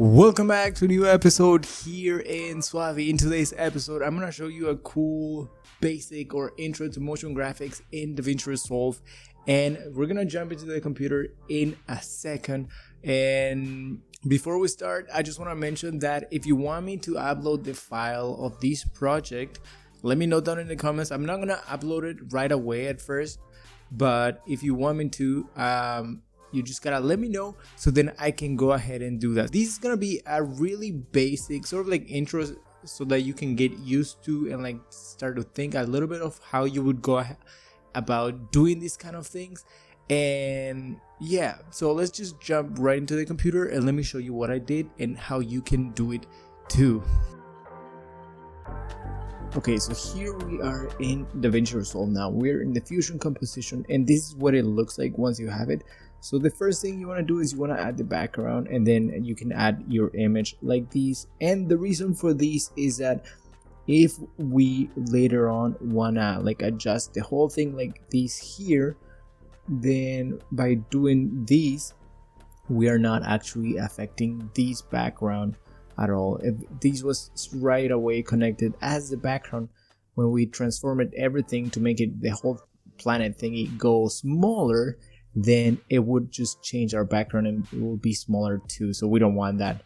Welcome back to a new episode here in SUALVI. In today's episode, I'm going to show you a cool basic or intro to motion graphics in Davinci Resolve, and we're going to jump into the computer in a second. And before we start, I just want to mention that if you want me to upload the file of this project, let me know down in the comments. I'm not going to upload it right away at first, but if you want me to, you just gotta let me know so then I can go ahead and do that. This is gonna be a really basic sort of like intro so that you can get used to and like start to think a little bit of how you would go about doing these kind of things. And yeah, so let's just jump right into the computer and let me show you what I did and how you can do it too. Okay, so here we are in Davinci Resolve now. We're in the fusion composition and this is what it looks like once you have it. So the first thing you want to do is you want to add the background, and then you can add your image like these. And the reason for this is that if we later on want to like adjust the whole thing like this here, then by doing these, we are not actually affecting this background at all. If this was right away connected as the background, when we transformed everything to make it the whole planet thingy go smaller, then it would just change our background and it will be smaller too. So we don't want that.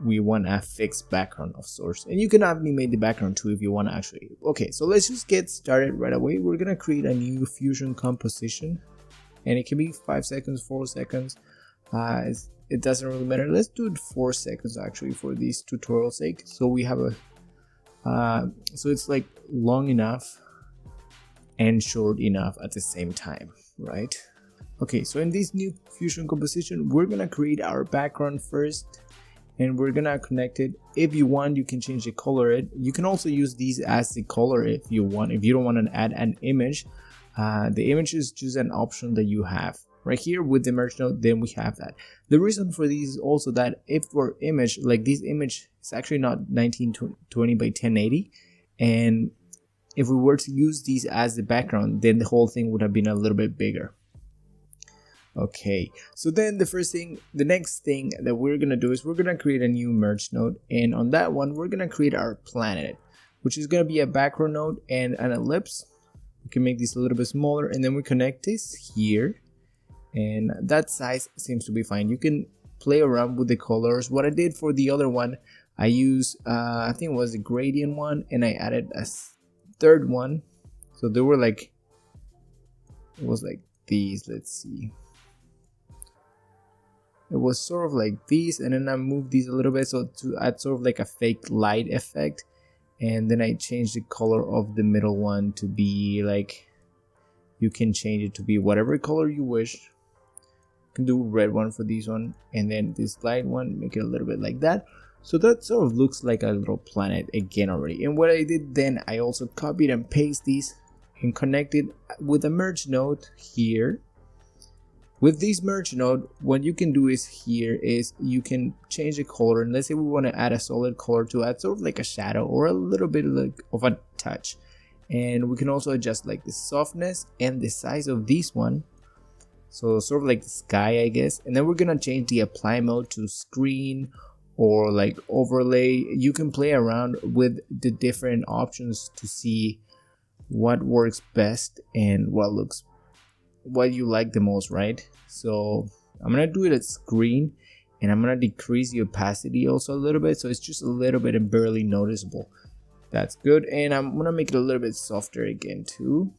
We want a fixed background of sorts, and you can animate the background too if you want to actually. Okay, so let's just get started right away. We're gonna create a new fusion composition, and it can be 5 seconds, 4 seconds. It doesn't really matter. Let's do it 4 seconds actually for this tutorial sake. So we have a so it's like long enough and short enough at the same time, right? Okay, so in this new fusion composition, we're gonna create our background first, and we're gonna connect it. If you want, you can change the color. You can also use these as the color if you want. If you don't want to add an image, the image is just an option that you have right here with the merge node. Then we have that. The reason for this is also that if our image, like this image, is actually not 1920 by 1080, and if we were to use these as the background, then the whole thing would have been a little bit bigger. Okay, so then the next thing that we're gonna do is we're gonna create a new merge node, and on that one we're gonna create our planet, which is gonna be a background node and an ellipse. We can make this a little bit smaller, and then we connect this here, and that size seems to be fine. You can play around with the colors. What I did for the other one, I used I think it was the gradient one, and I added a third one, so they were like, it was like these. Let's see. It was sort of like these, and then I moved these a little bit so to add sort of like a fake light effect, and then I changed the color of the middle one to be like, you can change it to be whatever color you wish. You can do red one for this one, and then this light one, make it a little bit like that. So that sort of looks like a little planet again already. And what I did then, I also copied and pasted these and connected with a merge node here. With this merge node, what you can do is here is you can change the color, and let's say we want to add a solid color to add sort of like a shadow or a little bit like of a touch. And we can also adjust like the softness and the size of this one, so sort of like the sky, I guess. And then we're gonna change the apply mode to screen or like overlay. You can play around with the different options to see what works best and what you like the most, right? So I'm gonna do it at screen, and I'm gonna decrease the opacity also a little bit, so it's just a little bit and barely noticeable. That's good. And I'm gonna make it a little bit softer again too,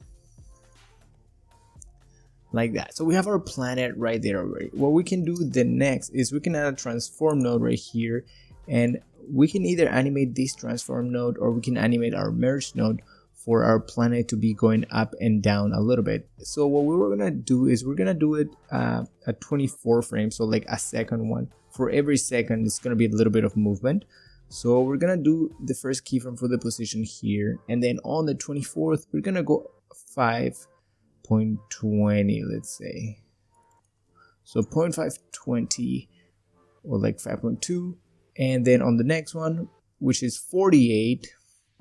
like that. So we have our planet right there already. What we can do the next is we can add a transform node right here, and we can either animate this transform node or we can animate our merge node for our planet to be going up and down a little bit. So what we were gonna do is we're gonna do it at 24 frames, so like a second one. For every second it's gonna be a little bit of movement. So we're gonna do the first keyframe for the position here, and then on the 24th we're gonna go 5.20, let's say. So 0.520 or like 5.2, and then on the next one, which is 48,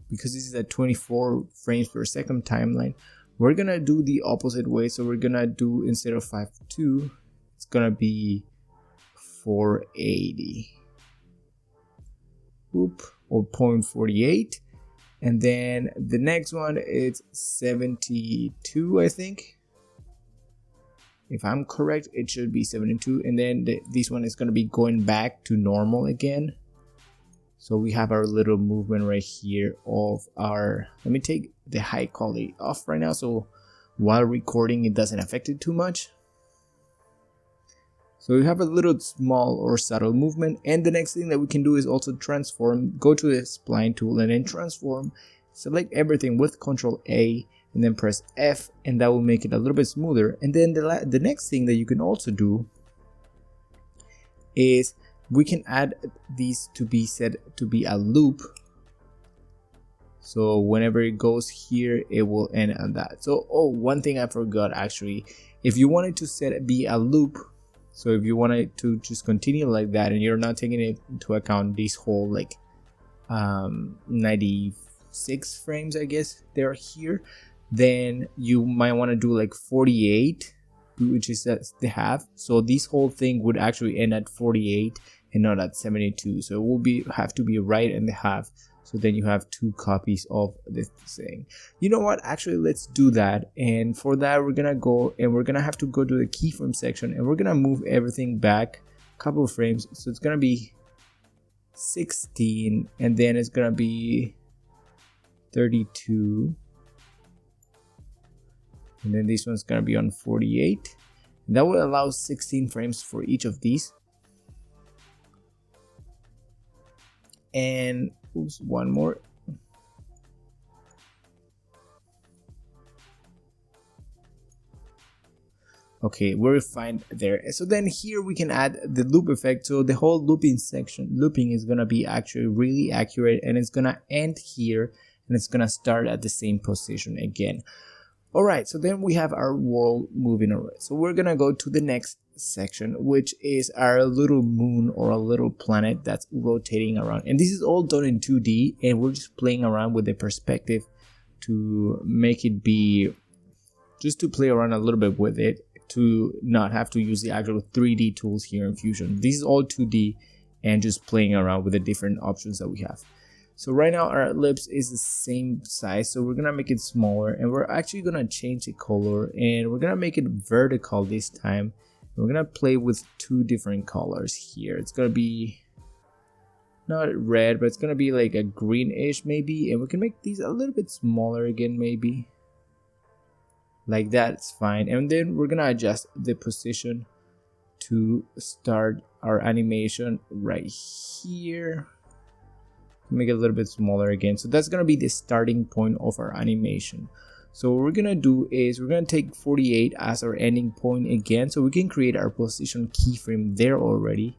because this is a 24 frames per second timeline, we're gonna do the opposite way. So we're gonna do, instead of 5.2, it's gonna be 480. Oop, or 0.48. And then the next one is 72, I think. If I'm correct, it should be 72. And then this one is going to be going back to normal again. So we have our little movement right here of our, let me take the high quality off right now, so while recording it doesn't affect it too much. So we have a little small or subtle movement. And the next thing that we can do is also transform. Go to the spline tool and then transform. Select everything with Ctrl A and then press F, and that will make it a little bit smoother. And then the next thing that you can also do is we can add these to be set to be a loop. So whenever it goes here, it will end on that. So, oh, one thing I forgot actually, if you wanted to set it be a loop, so if you wanted to just continue like that and you're not taking it into account this whole like 96 frames, I guess they're here, then you might want to do like 48, which is the half. So this whole thing would actually end at 48 and not at 72. So it will have to be right in the half. So then you have 2 copies of this thing. You know what? Actually, let's do that. And for that, we're gonna go and we're gonna have to go to the keyframe section and we're gonna move everything back a couple of frames. So it's gonna be 16 and then it's gonna be 32. And then this one's gonna be on 48. And that will allow 16 frames for each of these. And oops, one more. Okay, we're fine there. So then here we can add the loop effect. So the whole looping is gonna be actually really accurate, and it's gonna end here and it's gonna start at the same position again. All right, so then we have our world moving around. So we're gonna go to the next section, which is our little moon or a little planet that's rotating around. And this is all done in 2D, and we're just playing around with the perspective to make it be, just to play around a little bit with it, to not have to use the actual 3D tools here in Fusion. This is all 2D and just playing around with the different options that we have. So right now our ellipse is the same size, so we're gonna make it smaller, and we're actually gonna change the color, and we're gonna make it vertical this time. We're gonna play with 2 different colors here. It's gonna be not red, but it's gonna be like a greenish maybe, and we can make these a little bit smaller again maybe. Like that, it's fine. And then we're gonna adjust the position to start our animation right here. Make it a little bit smaller again. So that's gonna be the starting point of our animation. So what we're gonna do is we're gonna take 48 as our ending point again, so we can create our position keyframe there already.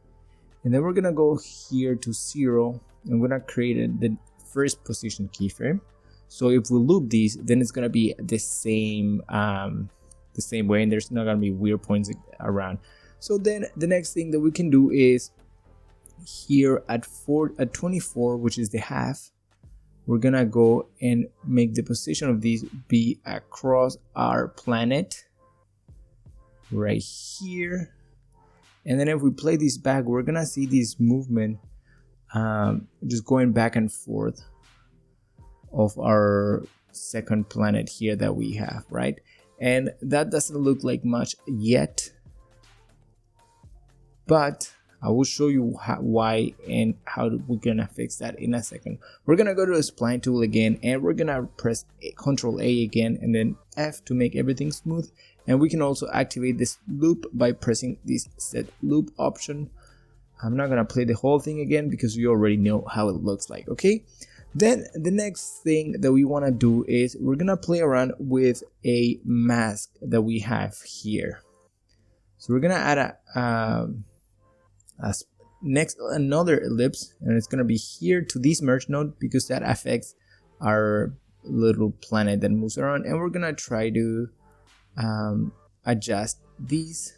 And then we're gonna go here to 0 and we're gonna create the first position keyframe. So if we loop these, then it's gonna be the same way, and there's not gonna be weird points around. So then the next thing that we can do is here at 24, which is the half, we're gonna go and make the position of these be across our planet right here. And then if we play this back, we're gonna see this movement just going back and forth of our second planet here that we have, right? And that doesn't look like much yet, but I will show you why and how we're gonna fix that in a second. We're gonna go to the spline tool again, and we're gonna press Ctrl A again and then F to make everything smooth. And we can also activate this loop by pressing this set loop option. I'm not gonna play the whole thing again because you already know how it looks like, okay? Then the next thing that we wanna do is we're gonna play around with a mask that we have here. So we're gonna add another ellipse, and it's gonna be here to this merge node because that affects our little planet that moves around. And we're gonna try to adjust these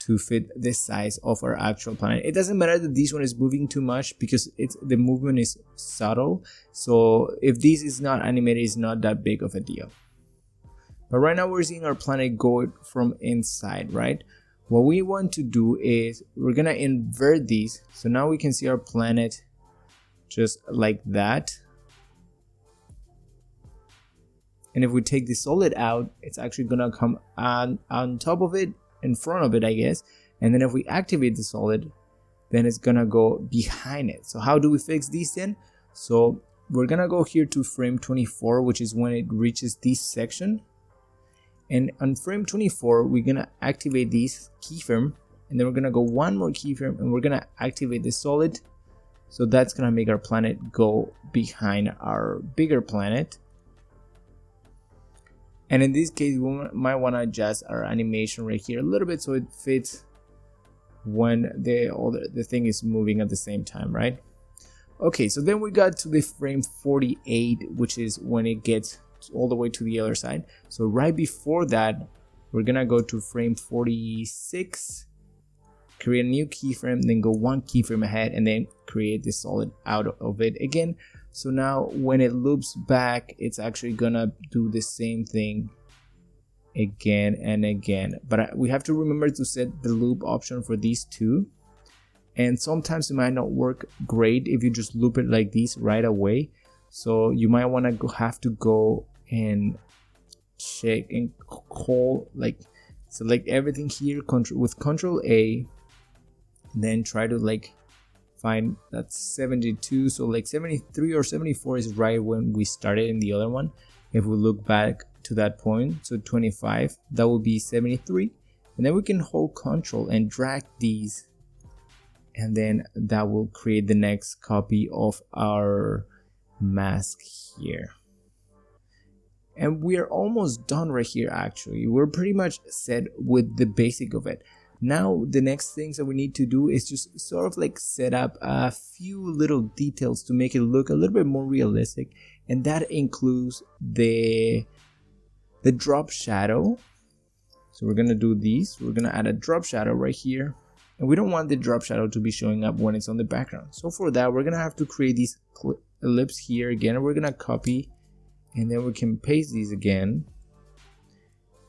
to fit the size of our actual planet. It doesn't matter that this one is moving too much because the movement is subtle. So if this is not animated, it's not that big of a deal. But right now we're seeing our planet go from inside, right? what we want to do is we're gonna invert these. So now we can see our planet just like that. And if we take the solid out, it's actually gonna come on top of it, in front of it, I guess. And then if we activate the solid, then it's gonna go behind it. So how do we fix these then? So we're gonna go here to frame 24, which is when it reaches this section. And on frame 24, we're gonna activate this keyframe, and then we're gonna go one more keyframe, and we're gonna activate the solid. So that's gonna make our planet go behind our bigger planet. And in this case, we might want to adjust our animation right here a little bit so it fits when the thing is moving at the same time, right? Okay, so then we got to the frame 48, which is when it gets all the way to the other side. So right before that, we're gonna go to frame 46, create a new keyframe, then go one keyframe ahead, and then create the solid out of it again. So now when it loops back, it's actually gonna do the same thing again and again. But we have to remember to set the loop option for these two. And sometimes it might not work great if you just loop it like this right away. So you might want to have to go and check and call, like, select everything here with Control A, then try to like find that 72. So like 73 or 74 is right when we started in the other one. If we look back to that point, so 25, that will be 73. And then we can hold Control and drag these, and then that will create the next copy of our mask here. And we are almost done right here. Actually, we're pretty much set with the basic of it. Now the next things that we need to do is just sort of like set up a few little details to make it look a little bit more realistic, and that includes the drop shadow. So we're gonna do these. We're gonna add a drop shadow right here, and we don't want the drop shadow to be showing up when it's on the background. So for that, we're gonna have to create these ellipse here again, and we're gonna copy, and then we can paste these again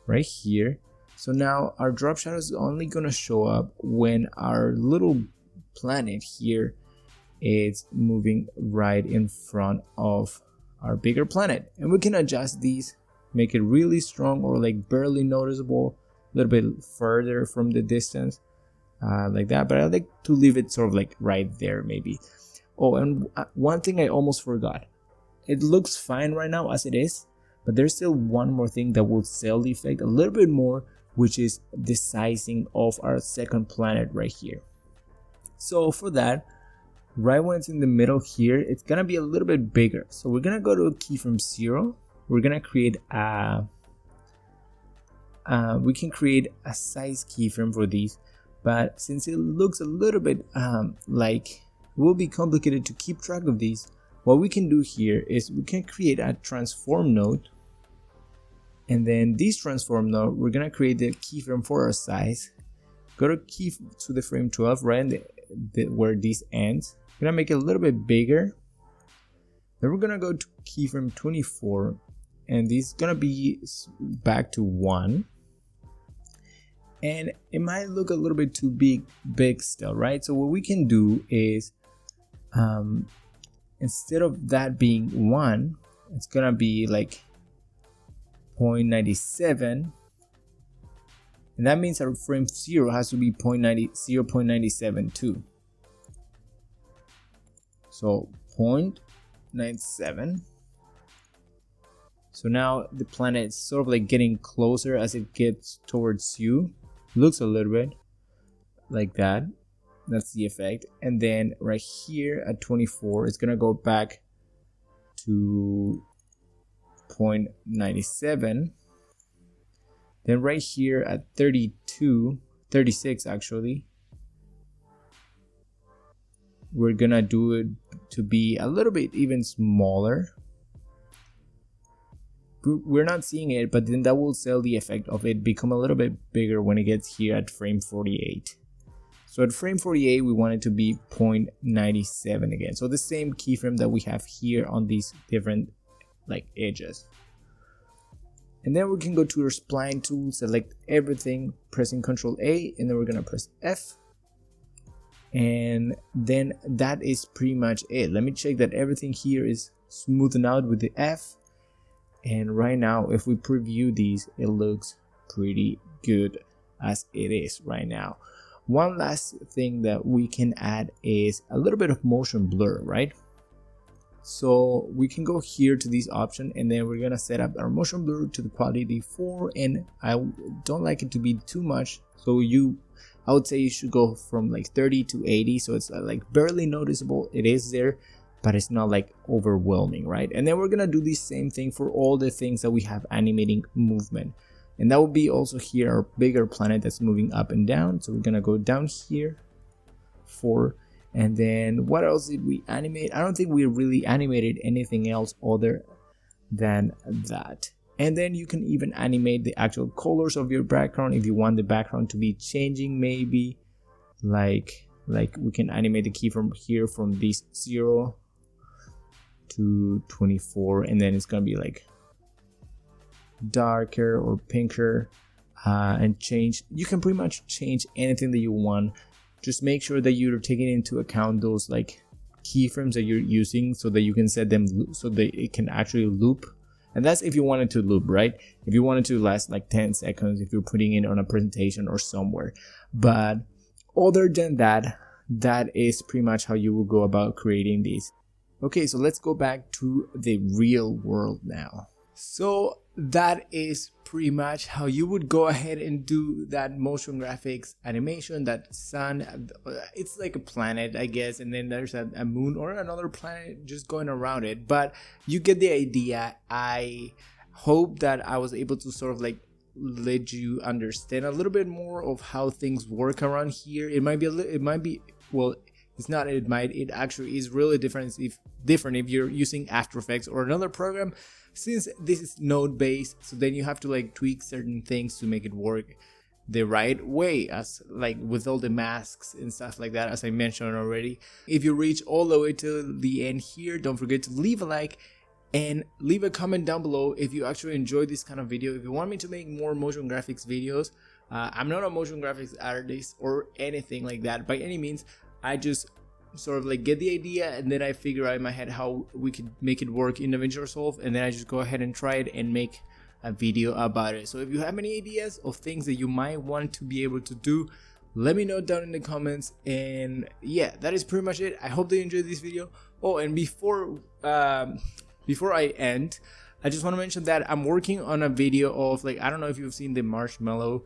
right here. So now our drop shadow is only gonna show up when our little planet here is moving right in front of our bigger planet. And we can adjust these, make it really strong or like barely noticeable, a little bit further from the distance, like that. But I like to leave it sort of like right there maybe. Oh, and one thing I almost forgot. It looks fine right now as it is, but there's still one more thing that will sell the effect a little bit more, which is the sizing of our second planet right here. So for that, right when it's in the middle here, it's gonna be a little bit bigger. So we're gonna go to a keyframe 0. We're gonna create we can create a size keyframe for these, but since it looks a little bit like it will be complicated to keep track of these, what we can do here is we can create a transform node. And then this transform node, we're gonna create the keyframe for our size. Go to the frame 12, right where this ends. We're gonna make it a little bit bigger. Then we're gonna go to keyframe 24, and this is gonna be back to 1. And it might look a little bit too big still, right? So what we can do is, instead of that being 1, it's gonna be like 0.97, and that means our frame 0 has to be 0.97 too. So 0.97. So now the planet is sort of like getting closer as it gets towards you. Looks a little bit like that. That's the effect. And then right here at 24, it's gonna go back to 0.97. Then right here at 36 actually, we're gonna do it to be a little bit even smaller. We're not seeing it, but then that will sell the effect of it become a little bit bigger when it gets here at frame 48. So at frame 48, we want it to be 0.97 again. So the same keyframe that we have here on these different like edges. And then we can go to our spline tool, select everything, pressing Ctrl A, and then we're gonna press F. And then that is pretty much it. Let me check that everything here is smoothened out with the F. And right now, if we preview these, it looks pretty good as it is right now. One last thing that we can add is a little bit of motion blur, right? So we can go here to this option, and then we're gonna set up our motion blur to the quality 4, and I don't like it to be too much, so I would say you should go from like 30 to 80, so it's like barely noticeable. It is there, but it's not like overwhelming, right? And then we're gonna do the same thing for all the things that we have animating movement, and that would be also here our bigger planet that's moving up and down. So we're gonna go down here for. And then what else did we animate? I don't think we really animated anything else other than that. And then you can even animate the actual colors of your background if you want the background to be changing, maybe like we can animate the keyframe here from this 0 to 24, and then it's gonna be like darker or pinker, and change. You can pretty much change anything that you want. Just make sure that you're taking into account those like keyframes that you're using, so that you can set them so that it can actually loop. And that's if you want it to loop, right? If you want it to last like 10 seconds, if you're putting it on a presentation or somewhere. But other than that, that is pretty much how you will go about creating these. Okay, so let's go back to the real world now. So that is pretty much how you would go ahead and do that motion graphics animation, that sun. It's like a planet, I guess, and then there's a moon or another planet just going around it, but you get the idea. I hope that I was able to sort of like let you understand a little bit more of how things work around here. It might be well, it's not, it actually is really different if you're using After Effects or another program, since this is node based. So then you have to like tweak certain things to make it work the right way, as like with all the masks and stuff like that, as I mentioned already. If you reach all the way to the end here, don't forget to leave a like and leave a comment down below if you actually enjoyed this kind of video. If you want me to make more motion graphics videos, I'm not a motion graphics artist or anything like that by any means. I just sort of like get the idea, and then I figure out in my head how we could make it work in Davinci Resolve, and then I just go ahead and try it and make a video about it. So if you have any ideas of things that you might want to be able to do, let me know down in the comments. And yeah, that is pretty much it. I hope that you enjoyed this video. Oh, and before I end, I just want to mention that I'm working on a video of, like, I don't know if you've seen the marshmallow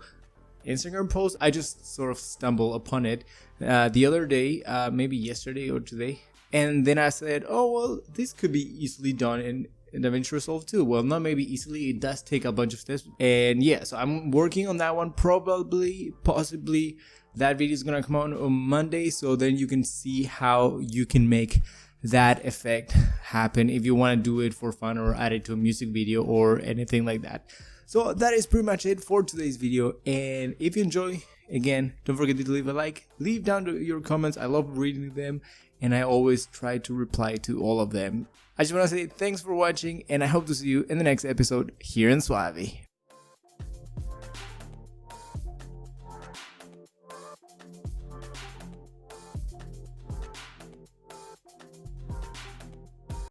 Instagram post. I just sort of stumbled upon it the other day, maybe yesterday or today, and then I said, oh well, this could be easily done in Davinci Resolve too. Well, not maybe easily, it does take a bunch of steps, and yeah, so I'm working on that one. Possibly that video is gonna come out on Monday, so then you can see how you can make that effect happen if you want to do it for fun or add it to a music video or anything like that. So that is pretty much it for today's video, and if you enjoy, again, don't forget to leave a like, leave down your comments. I love reading them, and I always try to reply to all of them. I just want to say thanks for watching, and I hope to see you in the next episode here in SUALVI.